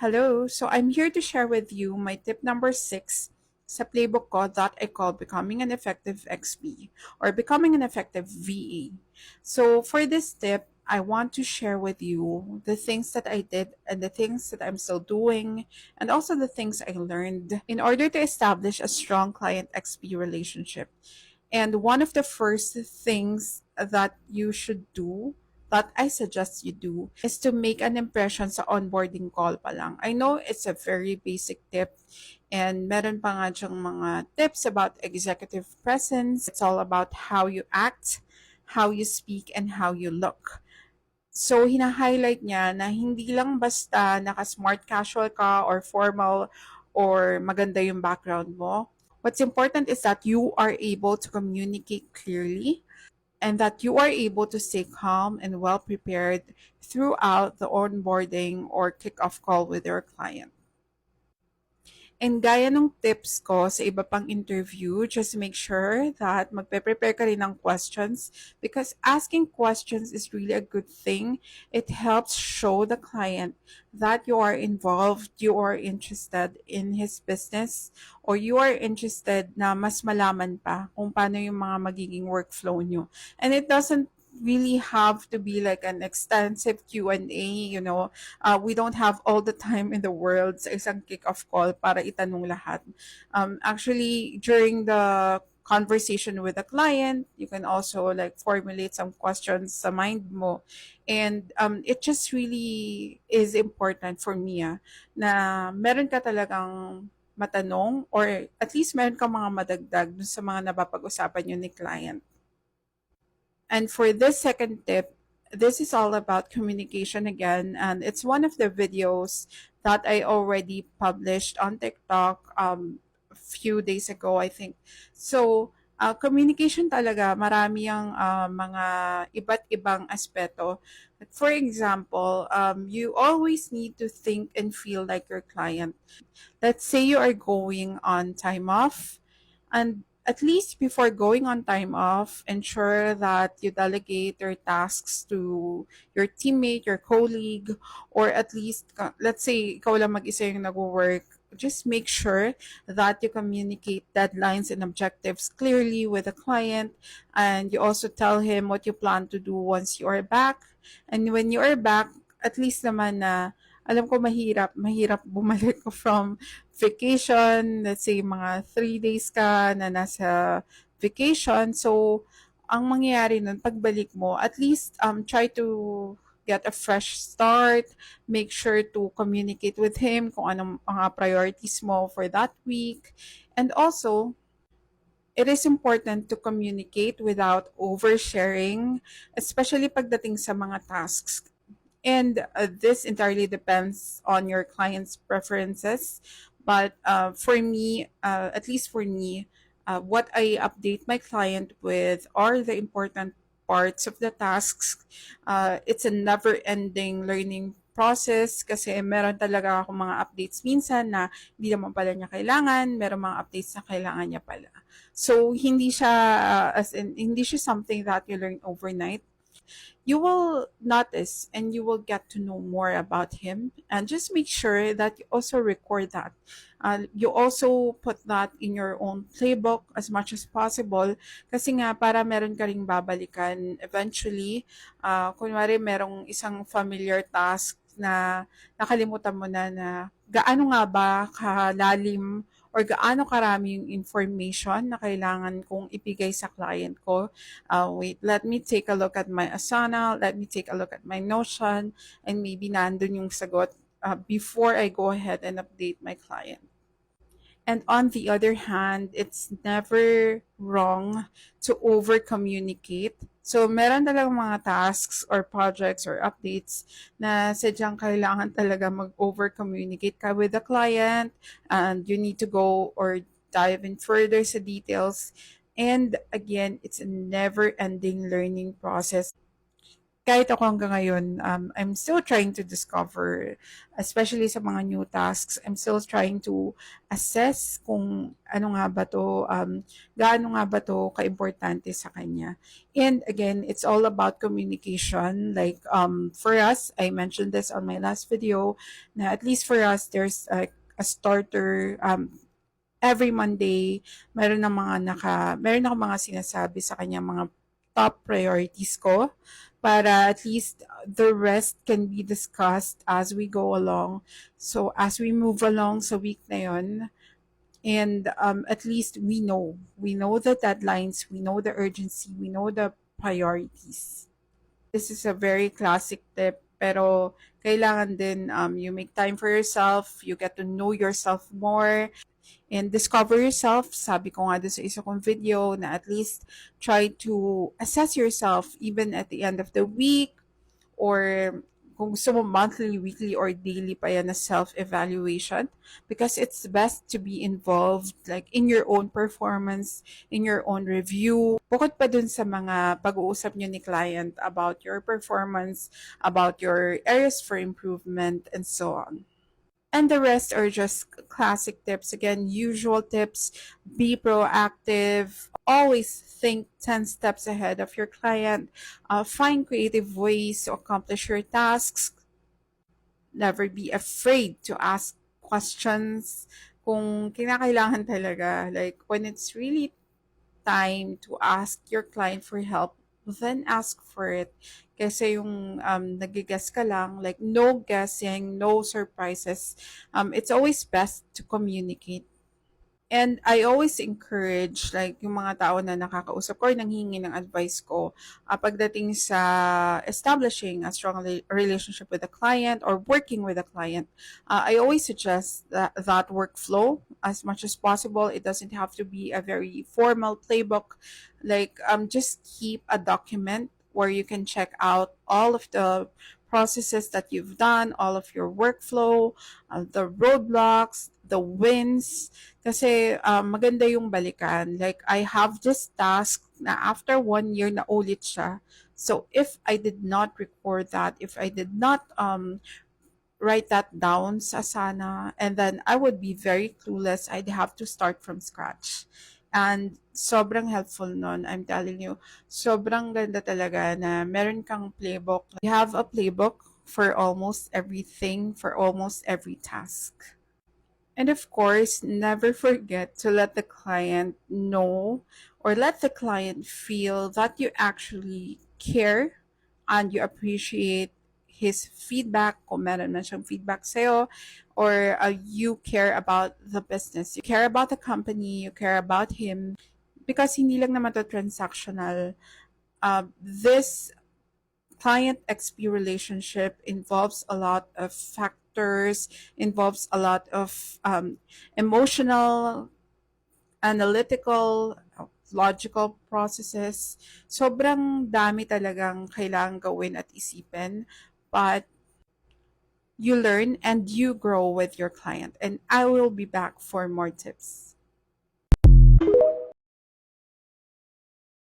Hello, so I'm here to share with you my tip number 6 sa playbook ko that I call Becoming an Effective XP or Becoming an Effective VA. So for this tip, I want to share with you the things that I did and the things that I'm still doing and also the things I learned in order to establish a strong client XP relationship. And one of the first things that you should do, that I suggest you do, is to make an impression sa onboarding call pa lang. I know it's a very basic tip and meron pa nga dyang mga tips about executive presence. It's all about how you act, how you speak, and how you look. So, hina-highlight niya na hindi lang basta naka-smart casual ka or formal or maganda yung background mo. What's important is that you are able to communicate clearly and that you are able to stay calm and well prepared throughout the onboarding or kick-off call with your client. And gaya ng tips ko sa iba pang interview, just make sure that magpe-prepare ka rin ng questions because asking questions is really a good thing. It helps show the client that you are involved, you are interested in his business, or you are interested na mas malaman pa kung paano yung mga magiging workflow nyo. And it doesn't really have to be like an extensive Q&A, we don't have all the time in the world sa isang kick-off call para itanong lahat. Actually, during the conversation with the client, you can also like formulate some questions sa mind mo. And it just really is important for me na meron ka talagang matanong or at least meron ka mga madagdag dun sa mga napapag-usapan yun ni client. And for this second tip, this is all about communication again. And it's one of the videos that I already published on TikTok a few days ago, I think. So, communication talaga, marami ang mga iba't ibang aspeto. For example, you always need to think and feel like your client. Let's say you are going on time off, and at least before going on time off, ensure that you delegate your tasks to your teammate, your colleague, or at least, let's say, ikaw lang mag-isa yung nag-work. Just make sure that you communicate deadlines and objectives clearly with the client, and you also tell him what you plan to do once you are back. And when you are back, at least naman na alam ko mahirap bumalik from vacation, let's say mga 3 days ka na nasa vacation. So, ang mangyayari nun, pagbalik mo, at least try to get a fresh start, make sure to communicate with him kung anong mga priorities mo for that week. And also, it is important to communicate without oversharing, especially pagdating sa mga tasks. And this entirely depends on your client's preferences. But for me, at least for me, what I update my client with are the important parts of the tasks. It's a never-ending learning process kasi meron talaga ako mga updates minsan na hindi naman pala niya kailangan, meron mga updates na kailangan niya pala. So hindi siya hindi siya something that you learn overnight. You will notice and you will get to know more about him, and just make sure that you also record that. You also put that in your own playbook as much as possible kasi nga para meron ka ring babalikan eventually. Kunwari merong isang familiar task na nakalimutan mo na gaano nga ba kalalim or gaano karami yung information na kailangan kong ibigay sa client ko. Wait, let me take a look at my Asana, let me take a look at my Notion, and maybe nandun yung sagot before I go ahead and update my client. And on the other hand, it's never wrong to over communicate. So, meron talagang mga tasks or projects or updates na sadyang kailangan talaga mag-over communicate ka with the client, and you need to go or dive in further sa details. And again, it's a never ending learning process. kahit ako hanggang ngayon, I'm still trying to discover, especially sa mga new tasks, I'm still trying to assess kung ano nga ba to, gaano nga ba to kaimportante sa kanya. And again, it's all about communication. Like, for us, I mentioned this on my last video, na at least for us, there's a starter, every Monday, meron akong mga sinasabi sa kanya, mga top priorities ko, para at least the rest can be discussed as we go along. So as we move along sa week na yon, and at least we know the deadlines, we know the urgency, we know the priorities. This is a very classic tip, pero kailangan din you make time for yourself, you get to know yourself more, and discover yourself. Sabi ko nga doon sa isa kong video na at least try to assess yourself even at the end of the week, or kung gusto mo monthly, weekly, or daily pa yan na self-evaluation, because it's best to be involved like in your own performance, in your own review. Bukod pa dun sa mga pag-uusap nyo ni client about your performance, about your areas for improvement, and so on. And the rest are just classic tips. Again, usual tips: be proactive, always think 10 steps ahead of your client, find creative ways to accomplish your tasks, never be afraid to ask questions kung kinakailangan talaga. Like, when it's really time to ask your client for help, then ask for it. Kasi yung nagigas ka lang, like no guessing, no surprises. It's always best to communicate. And I always encourage like yung mga tao na nakakausap ko or nanghihingi ng advice ko pagdating sa establishing a strong relationship with a client or working with a client. I always suggest that workflow as much as possible. It doesn't have to be a very formal playbook. Like, just keep a document where you can check out all of the processes that you've done, all of your workflow, the roadblocks, the wins. Kasi maganda yung balikan. Like, I have this task na after 1 year na ulit siya. So if I did not record that, if I did not write that down sa Asana, and then I would be very clueless. I'd have to start from scratch. And sobrang helpful nun, I'm telling you. Sobrang ganda talaga na meron kang playbook. You have a playbook for almost everything, for almost every task. And of course, never forget to let the client know or let the client feel that you actually care and you appreciate his feedback, kung meron man siyang feedback sa'yo, or you care about the business, you care about the company, you care about him, because hindi lang naman to transactional. This client XP relationship involves a lot of factors, involves a lot of emotional, analytical, logical processes. Sobrang dami talagang kailangang gawin at isipin, but you learn and you grow with your client. And I will be back for more tips.